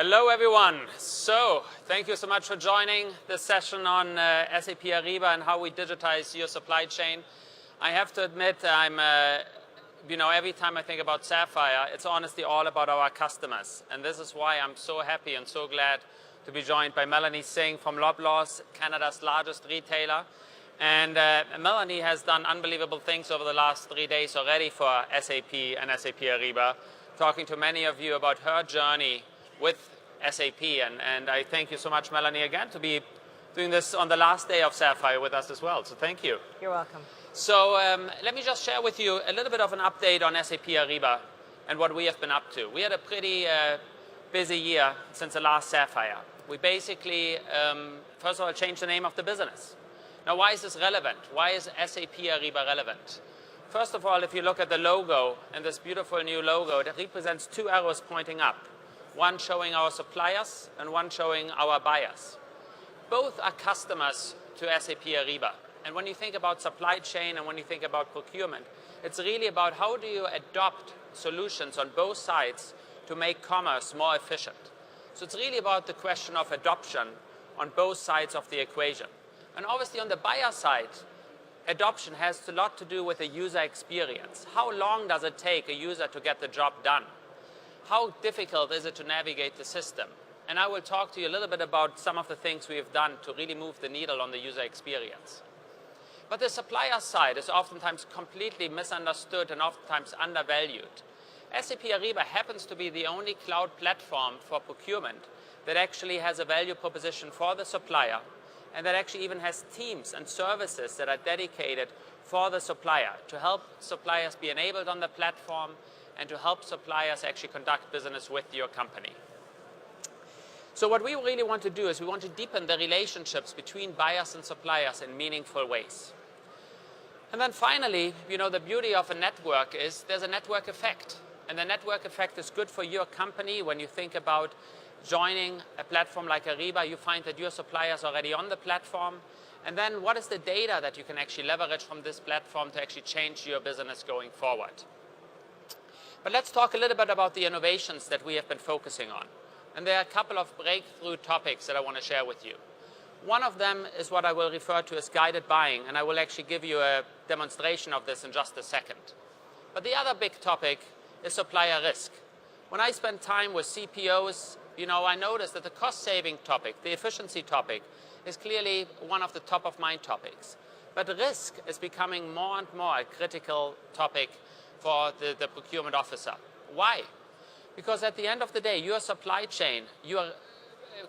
Hello everyone. So, thank you so much for joining this session on SAP Ariba and how we digitize your supply chain. I have to admit, every time I think about SAPPHIRE, it's honestly all about our customers. And this is why I'm so happy and so glad to be joined by Melanie Singh from Loblaws, Canada's largest retailer. And Melanie has done unbelievable things over the last 3 days already for SAP and SAP Ariba, talking to many of you about her journey with SAP. And I thank you so much, Melanie, again, to be doing this on the last day of SAPPHIRE with us as well. So thank you. You're welcome. So let me just share with you a little bit of an update on SAP Ariba and what we have been up to. We had a pretty busy year since the last SAPPHIRE. We basically, first of all, changed the name of the business. Now, why is this relevant? Why is SAP Ariba relevant? First of all, if you look at the logo and this beautiful new logo, it represents two arrows pointing up. One showing our suppliers and one showing our buyers. Both are customers to SAP Ariba. And when you think about supply chain and when you think about procurement, it's really about how do you adopt solutions on both sides to make commerce more efficient. So it's really about the question of adoption on both sides of the equation. And obviously on the buyer side, adoption has a lot to do with the user experience. How long does it take a user to get the job done? How difficult is it to navigate the system? And I will talk to you a little bit about some of the things we have done to really move the needle on the user experience. But the supplier side is oftentimes completely misunderstood and oftentimes undervalued. SAP Ariba happens to be the only cloud platform for procurement that actually has a value proposition for the supplier and that actually even has teams and services that are dedicated for the supplier to help suppliers be enabled on the platform and to help suppliers actually conduct business with your company. So what we really want to do is we want to deepen the relationships between buyers and suppliers in meaningful ways. And then finally, the beauty of a network is there's a network effect. And the network effect is good for your company. When you think about joining a platform like Ariba, you find that your supplier is already on the platform. And then what is the data that you can actually leverage from this platform to actually change your business going forward? But let's talk a little bit about the innovations that we have been focusing on. And there are a couple of breakthrough topics that I want to share with you. One of them is what I will refer to as guided buying, and I will actually give you a demonstration of this in just a second. But the other big topic is supplier risk. When I spend time with CPOs, I notice that the cost-saving topic, the efficiency topic, is clearly one of the top-of-mind topics. But risk is becoming more and more a critical topic for the procurement officer. Why? Because at the end of the day, your supply chain, your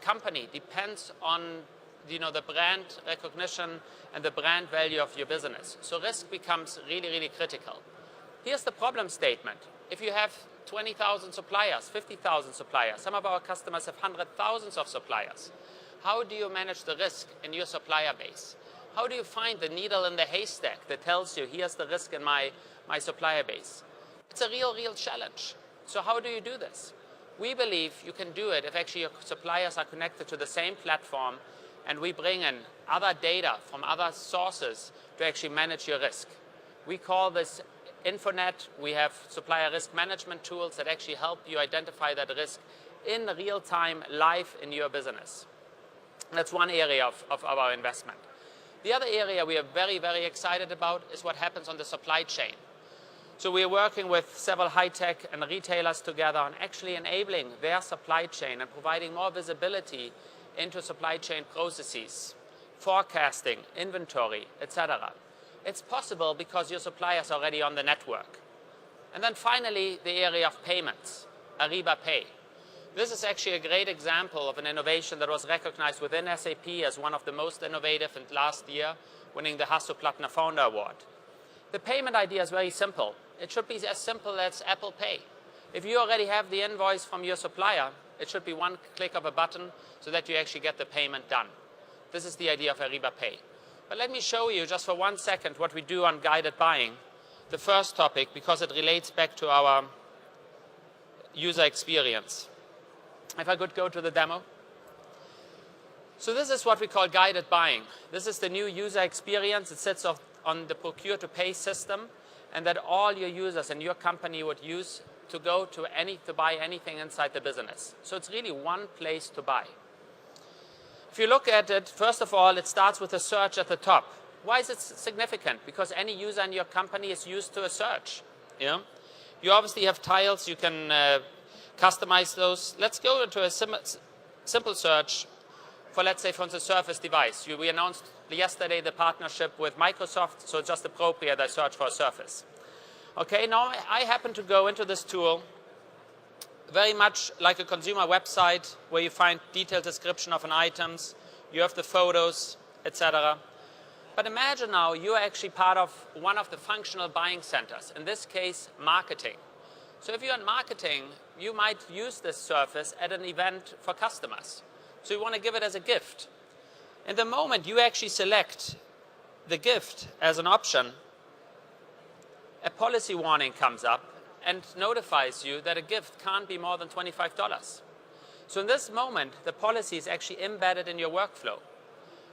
company depends on the brand recognition and the brand value of your business. So risk becomes really, really critical. Here's the problem statement. If you have 20,000 suppliers, 50,000 suppliers, some of our customers have hundreds of thousands of suppliers. How do you manage the risk in your supplier base? How do you find the needle in the haystack that tells you, here's the risk in my supplier base? It's a real challenge. So how do you do this? We believe you can do it if actually your suppliers are connected to the same platform and we bring in other data from other sources to actually manage your risk. We call this Infonet. We have supplier risk management tools that actually help you identify that risk in real time, live in your business. That's one area of our investment. The other area we are very, very excited about is what happens on the supply chain. So we are working with several high-tech and retailers together on actually enabling their supply chain and providing more visibility into supply chain processes, forecasting, inventory, etc. It's possible because your supplier is already on the network. And then finally, the area of payments, Ariba Pay. This is actually a great example of an innovation that was recognized within SAP as one of the most innovative in last year, winning the Hasso-Plattner Founder Award. The payment idea is very simple. It should be as simple as Apple Pay. If you already have the invoice from your supplier, it should be one click of a button so that you actually get the payment done. This is the idea of Ariba Pay. But let me show you just for 1 second what we do on guided buying. The first topic, because it relates back to our user experience. If I could go to the demo. So this is what we call guided buying. This is the new user experience. It sits on the procure to pay system and that all your users in your company would use to go to buy anything inside the business. So it's really one place to buy. If you look at it, first of all, it starts with a search at the top. Why is it significant? Because any user in your company is used to a search. Yeah? You obviously have tiles. You can customize those. Let's go into a simple search for, let's say, for instance, Surface device. We announced yesterday the partnership with Microsoft, so it's just appropriate I search for a Surface. Okay, now I happen to go into this tool, very much like a consumer website where you find detailed description of an items, you have the photos, etc. But imagine now you're actually part of one of the functional buying centers, in this case, marketing. So if you're in marketing, you might use this Surface at an event for customers. So you want to give it as a gift. In the moment you actually select the gift as an option, a policy warning comes up and notifies you that a gift can't be more than $25. So in this moment, the policy is actually embedded in your workflow.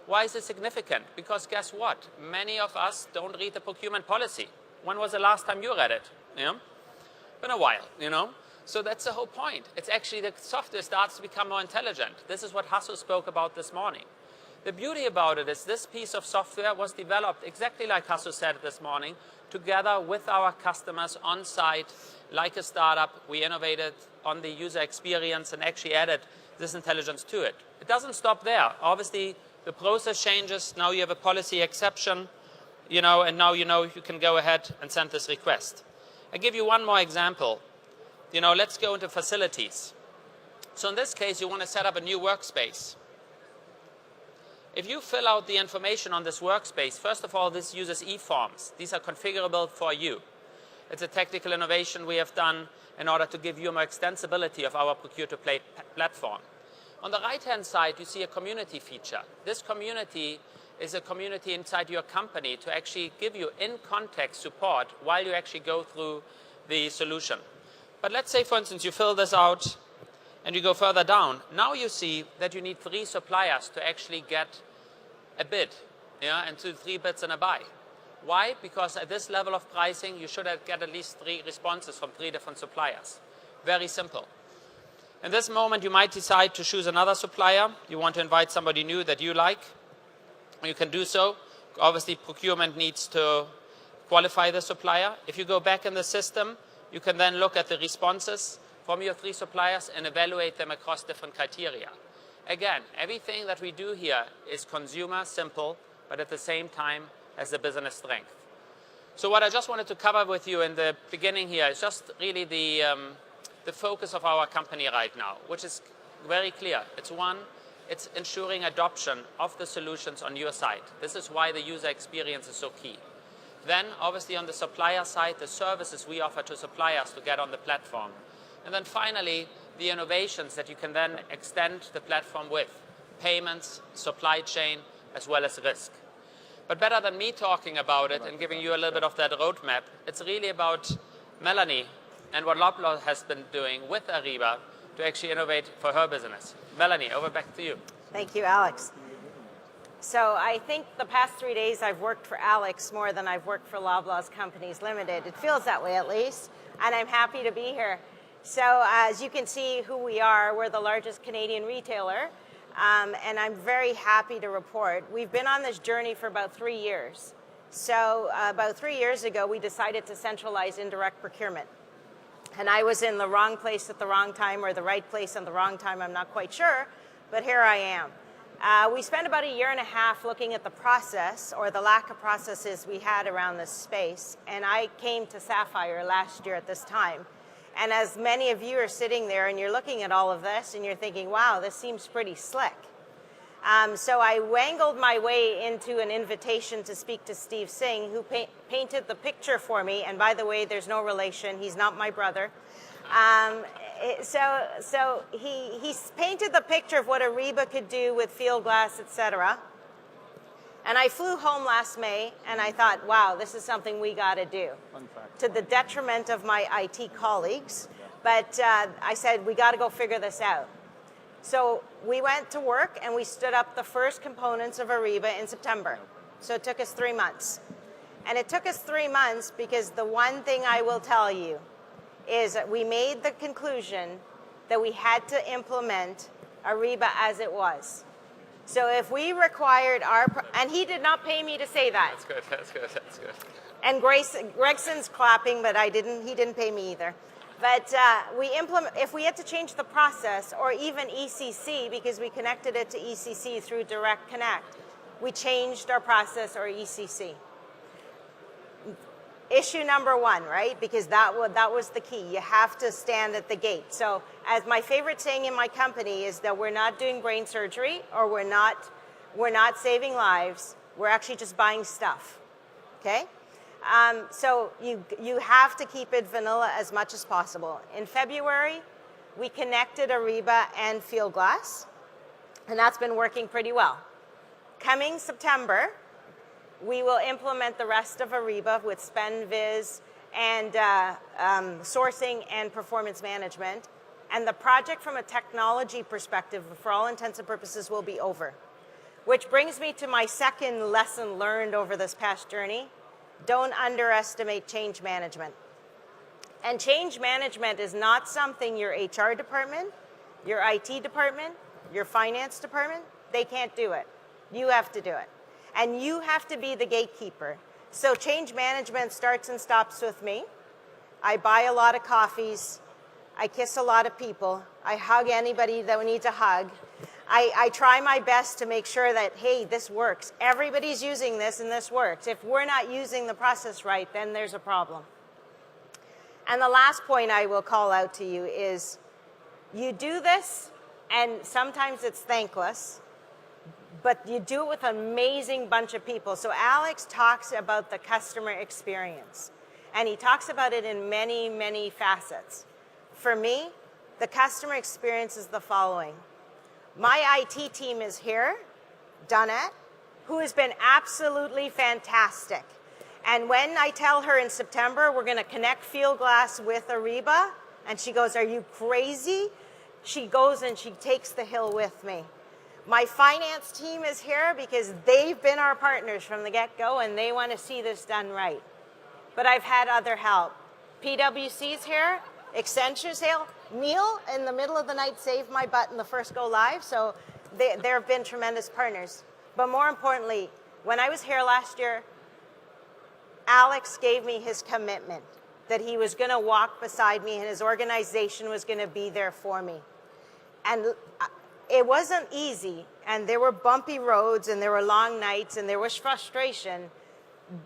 Why is it significant? Because guess what? Many of us don't read the procurement policy. When was the last time you read it? Yeah? Been a while, you know? So that's the whole point. It's actually the software starts to become more intelligent. This is what Hasso spoke about this morning. The beauty about it is this piece of software was developed exactly like Hasso said this morning, together with our customers on site, like a startup. We innovated on the user experience and actually added this intelligence to it. It doesn't stop there. Obviously, the process changes. Now you have a policy exception, you know, and now you know you can go ahead and send this request. I'll give you one more example. You know, let's go into facilities. So in this case, you want to set up a new workspace. If you fill out the information on this workspace, first of all, this uses e-forms. These are configurable for you. It's a technical innovation we have done in order to give you more extensibility of our procure-to-pay platform. On the right-hand side, you see a community feature. This community is a community inside your company to actually give you in-context support while you actually go through the solution. But let's say, for instance, you fill this out and you go further down. Now you see that you need 3 suppliers to actually get a bid, yeah, and 3 bids and a buy. Why? Because at this level of pricing, you should get at least 3 responses from 3 different suppliers. Very simple. In this moment, you might decide to choose another supplier. You want to invite somebody new that you like. You can do so. Obviously, procurement needs to qualify the supplier. If you go back in the system, you can then look at the responses from your 3 suppliers and evaluate them across different criteria. Again, everything that we do here is consumer simple, but at the same time has the business strength. So what I just wanted to cover with you in the beginning here is just really the focus of our company right now, which is very clear. It's ensuring adoption of the solutions on your side. This is why the user experience is so key. Then, obviously, on the supplier side, the services we offer to suppliers to get on the platform. And then finally, the innovations that you can then extend the platform with. Payments, supply chain, as well as risk. But better than me talking about it and giving you a little bit of that roadmap, it's really about Melanie and what Loblaw has been doing with Ariba to actually innovate for her business. Melanie, over back to you. Thank you, Alex. So I think the past 3 days I've worked for Alex more than I've worked for Loblaw's Companies Limited. It feels that way at least, and I'm happy to be here. So as you can see who we are, we're the largest Canadian retailer, and I'm very happy to report we've been on this journey for about 3 years. So about 3 years ago, we decided to centralize indirect procurement. And I was in the wrong place at the wrong time, or the right place at the wrong time, I'm not quite sure, but here I am. We spent about 1.5 years looking at the process, or the lack of processes we had around this space, and I came to SAPPHIRE last year at this time. And as many of you are sitting there and you're looking at all of this and you're thinking, wow, this seems pretty slick. So I wangled my way into an invitation to speak to Steve Singh, who painted the picture for me. And by the way, there's no relation. He's not my brother. So he painted the picture of what Ariba could do with field glass, etc. And I flew home last May, and I thought, wow, this is something we got to do. To the detriment of my IT colleagues. But I said, we got to go figure this out. So we went to work, and we stood up the first components of Ariba in September. So it took us 3 months. And it took us 3 months because the one thing I will tell you is that we made the conclusion that we had to implement Ariba as it was. So if we required and he did not pay me to say that. That's good, that's good, that's good. And Gregson's clapping, but he didn't pay me either. But if we had to change the process, or even ECC, because we connected it to ECC through Direct Connect, we changed our process or ECC. Issue number one, right? Because that was the key. You have to stand at the gate. So as my favorite saying in my company is that we're not doing brain surgery, or we're not saving lives. We're actually just buying stuff, okay? So you have to keep it vanilla as much as possible. In February, we connected Ariba and Fieldglass, and that's been working pretty well. Coming September, we will implement the rest of Ariba with SpendViz and sourcing and performance management. And the project from a technology perspective, for all intents and purposes, will be over. Which brings me to my second lesson learned over this past journey. Don't underestimate change management. And change management is not something your HR department, your IT department, your finance department, they can't do it. You have to do it. And you have to be the gatekeeper. So change management starts and stops with me. I buy a lot of coffees. I kiss a lot of people. I hug anybody that needs a hug. I try my best to make sure that, hey, this works. Everybody's using this and this works. If we're not using the process right, then there's a problem. And the last point I will call out to you is you do this, and sometimes it's thankless, but you do it with an amazing bunch of people. So Alex talks about the customer experience, and he talks about it in many, many facets. For me, the customer experience is the following. My IT team is here, Donette, who has been absolutely fantastic. And when I tell her in September we're going to connect Fieldglass with Ariba, and she goes, "Are you crazy?" She goes and she takes the hill with me. My finance team is here because they've been our partners from the get-go, and they want to see this done right. But I've had other help. PwC's here, Accenture's here. Neil, in the middle of the night, saved my butt in the first go live, so there have been tremendous partners. But more importantly, when I was here last year, Alex gave me his commitment that he was going to walk beside me and his organization was going to be there for me. And it wasn't easy, and there were bumpy roads, and there were long nights, and there was frustration,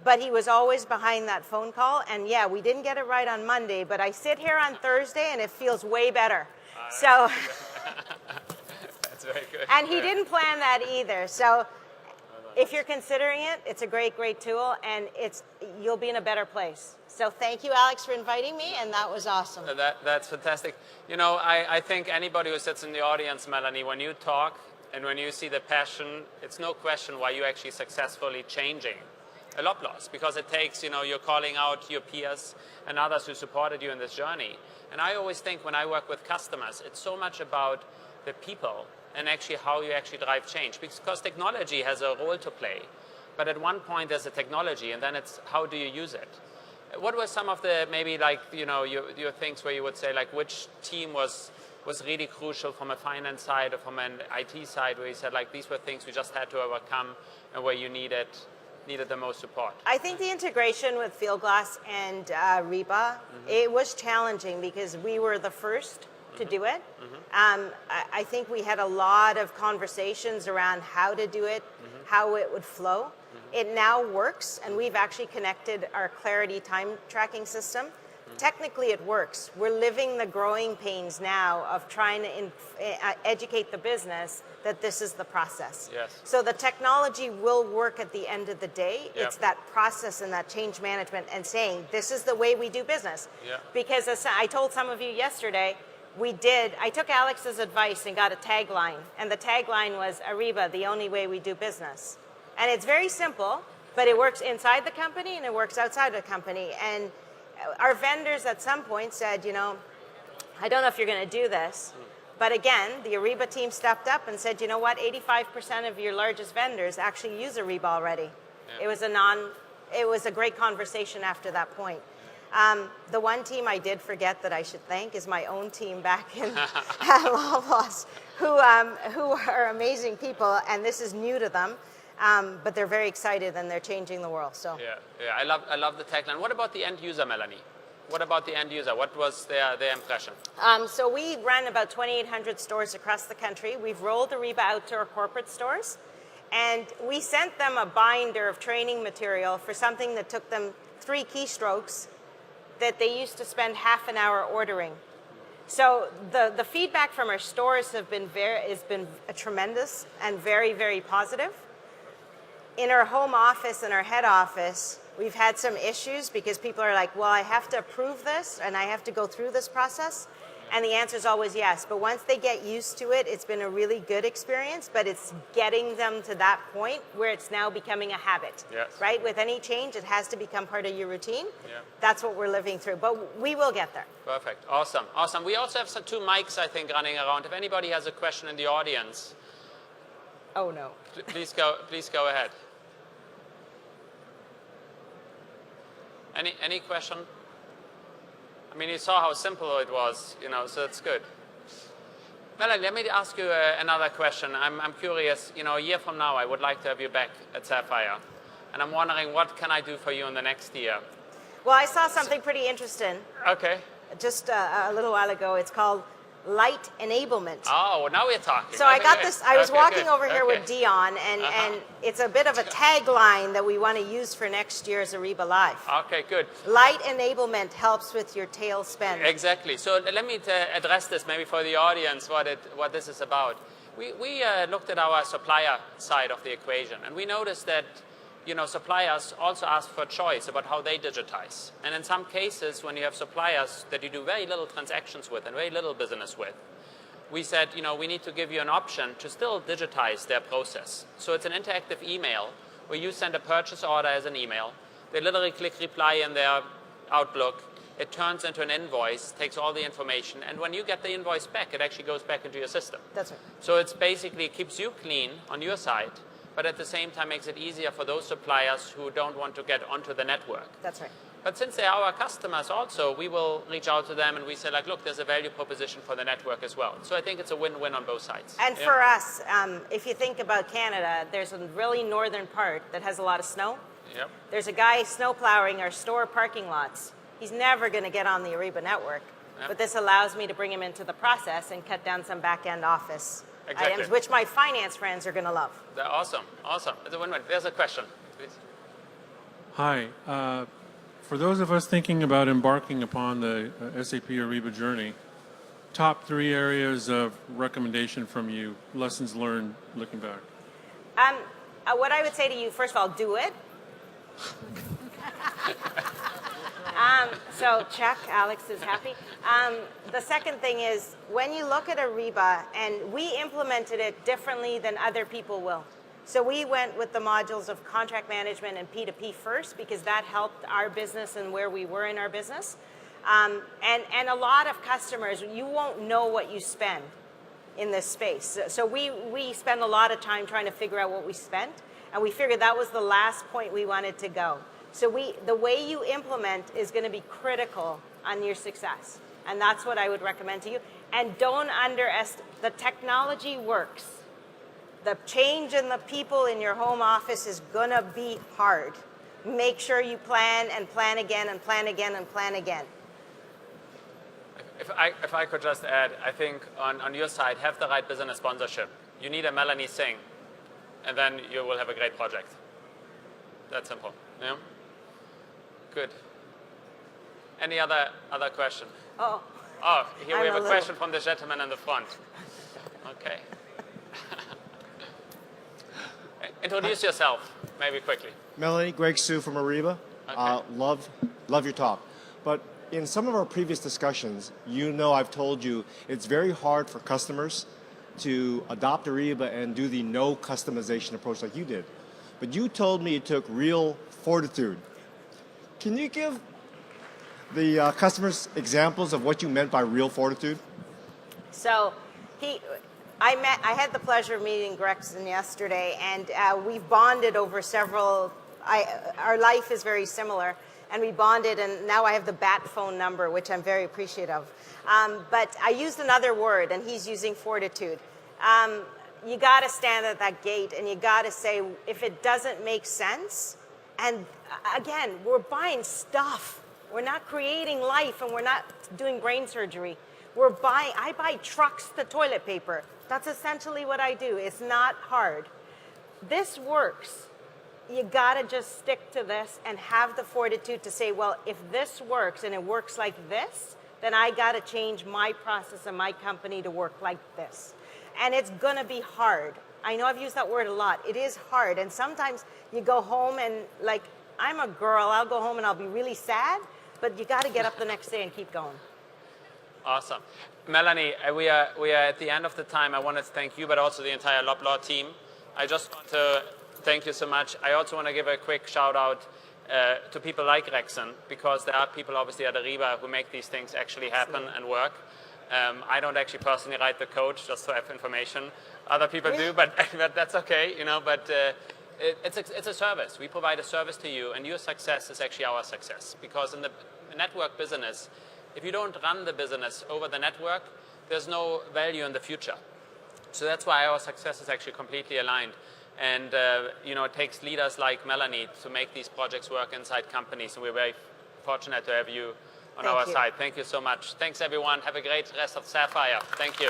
but he was always behind that phone call. And yeah, we didn't get it right on Monday, but I sit here on Thursday, and it feels way better. So that's very good. And he didn't plan that either. So if you're considering it, it's a great, great tool, and you'll be in a better place. So thank you, Alex, for inviting me, and that was awesome. That's fantastic. You know, I think anybody who sits in the audience, Melanie, when you talk and when you see the passion, it's no question why you're actually successfully changing a Loblaws, because it takes, you're calling out your peers and others who supported you in this journey. And I always think when I work with customers, it's so much about the people and actually how you actually drive change, because technology has a role to play. But at one point there's a technology, and then it's how do you use it? What were some of the maybe your things where you would say which team was really crucial from a finance side or from an IT side, where you said these were things we just had to overcome and where you needed the most support? I think the integration with Fieldglass and Ariba, it was challenging because we were the first to do it. I think we had a lot of conversations around how to do it, how it would flow. It now works, and we've actually connected our Clarity time tracking system. Technically, it works. We're living the growing pains now of trying to educate the business that this is the process. Yes. So the technology will work at the end of the day. Yep. It's that process and that change management and saying, this is the way we do business. Yeah. Because as I told some of you yesterday, I took Alex's advice and got a tagline. And the tagline was, Ariba, the only way we do business. And it's very simple, but it works inside the company and it works outside the company. And our vendors at some point said, I don't know if you're going to do this. But again, the Ariba team stepped up and said, you know what, 85% of your largest vendors actually use Ariba already. Yeah. It was a great conversation after that point. The one team I did forget that I should thank is my own team back in at Loblaws, who are amazing people, and this is new to them, but they're very excited and they're changing the world. So yeah, I love the tagline. What about the end user, Melanie? What about the end user? What was their impression? So we run about 2,800 stores across the country. We've rolled Ariba out to our corporate stores, and we sent them a binder of training material for something that took them 3 keystrokes that they used to spend half an hour ordering. So the feedback from our stores has been tremendous and very, very positive. In our home office and our head office, we've had some issues because people are like, well, I have to approve this and I have to go through this process. And the answer is always yes. But once they get used to it, it's been a really good experience, but it's getting them to that point where it's now becoming a habit, right? With any change, it has to become part of your routine. Yeah. That's what we're living through, but we will get there. Perfect, awesome, awesome. We also have 2 mics, I think, running around. If anybody has a question in the audience. Oh, no. Please go ahead. Any question? I mean, you saw how simple it was, you know, so it's good. Melanie, let me ask you another question. I'm curious, you know, a year from now, I would like to have you back at Sapphire. And I'm wondering, what can I do for you in the next year? Well, I saw something pretty interesting. Okay. Just a little while ago. It's called light enablement. Oh, well, now we're talking. So I got this, I was walking over here with Dion, and it's a bit of a tagline that we want to use for next year's Ariba Live. Okay, good. Light enablement helps with your tail spend. Exactly. So let me address this maybe for the audience, what this is about. We looked at our supplier side of the equation, and we noticed that, you know, suppliers also ask for choice about how they digitize. And in some cases, when you have suppliers that you do very little transactions with and very little business with, we said, you know, we need to give you an option to still digitize their process. So it's an interactive email where you send a purchase order as an email. They literally click reply in their Outlook. It turns into an invoice, takes all the information, and when you get the invoice back, it actually goes back into your system. That's right. So it's basically keeps you clean on your side, but at the same time makes it easier for those suppliers who don't want to get onto the network. That's right. But since they're our customers also, we will reach out to them and we say, like, look, there's a value proposition for the network as well. So I think it's a win-win on both sides. And for us, if you think about Canada, there's a really northern part that has a lot of snow. Yep. There's a guy snow plowing our store parking lots. He's never going to get on the Ariba network. Yep. But this allows me to bring him into the process and cut down some back-end office items, which my finance friends are going to love. They're awesome, awesome. It's a win-win. There's a question, please. Hi. For those of us thinking about embarking upon the SAP Ariba journey, top 3 areas of recommendation from you, lessons learned looking back. What I would say to you, first of all, do it. So check, Alex is happy. The second thing is, when you look at Ariba, and we implemented it differently than other people will. So we went with the modules of contract management and P2P first, because that helped our business and where we were in our business. And a lot of customers, you won't know what you spend in this space. So we spend a lot of time trying to figure out what we spent, and we figured that was the last point we wanted to go. So the way you implement is going to be critical on your success. And that's what I would recommend to you. And don't underestimate, the technology works. The change in the people in your home office is going to be hard. Make sure you plan and plan again and plan again and plan again. If I could just add, I think on your side, have the right business sponsorship. You need a Melanie Singh, and then you will have a great project. That's simple. Yeah? Good. Any other question? Oh, here we have a question from the gentleman in the front. Okay. Introduce yourself, maybe quickly. Melanie, Greg Sue from Ariba. Okay. Love your talk. But in some of our previous discussions, you know I've told you it's very hard for customers to adopt Ariba and do the no customization approach like you did. But you told me it took real fortitude. Can you give the customers examples of what you meant by real fortitude? So I had the pleasure of meeting Gregson yesterday, and we've bonded over several. Our life is very similar, and we bonded, and now I have the bat phone number, which I'm very appreciative of. But I used another word, and he's using fortitude. You got to stand at that gate, and you got to say, if it doesn't make sense, and again, we're buying stuff. We're not creating life, and we're not doing brain surgery. I buy trucks to toilet paper. That's essentially what I do. It's not hard. This works. You gotta just stick to this and have the fortitude to say, well, if this works and it works like this, then I gotta change my process and my company to work like this. And it's gonna be hard. I know I've used that word a lot. It is hard. And sometimes you go home and like, I'm a girl, I'll go home and I'll be really sad, but you gotta get up the next day and keep going. Awesome. Melanie, we are at the end of the time. I want to thank you, but also the entire Loblaw team. I just want to thank you so much. I also want to give a quick shout out to people like Rexon, because there are people obviously at Ariba who make these things actually happen and work. I don't actually personally write the code, just to have information. Other people do, but that's okay, you know. But it's a service. We provide a service to you, and your success is actually our success. Because in the network business, if you don't run the business over the network, there's no value in the future. So that's why our success is actually completely aligned. And you know, it takes leaders like Melanie to make these projects work inside companies. And we're very fortunate to have you on our side. Thank you so much. Thanks, everyone. Have a great rest of SAPPHIRE. Thank you.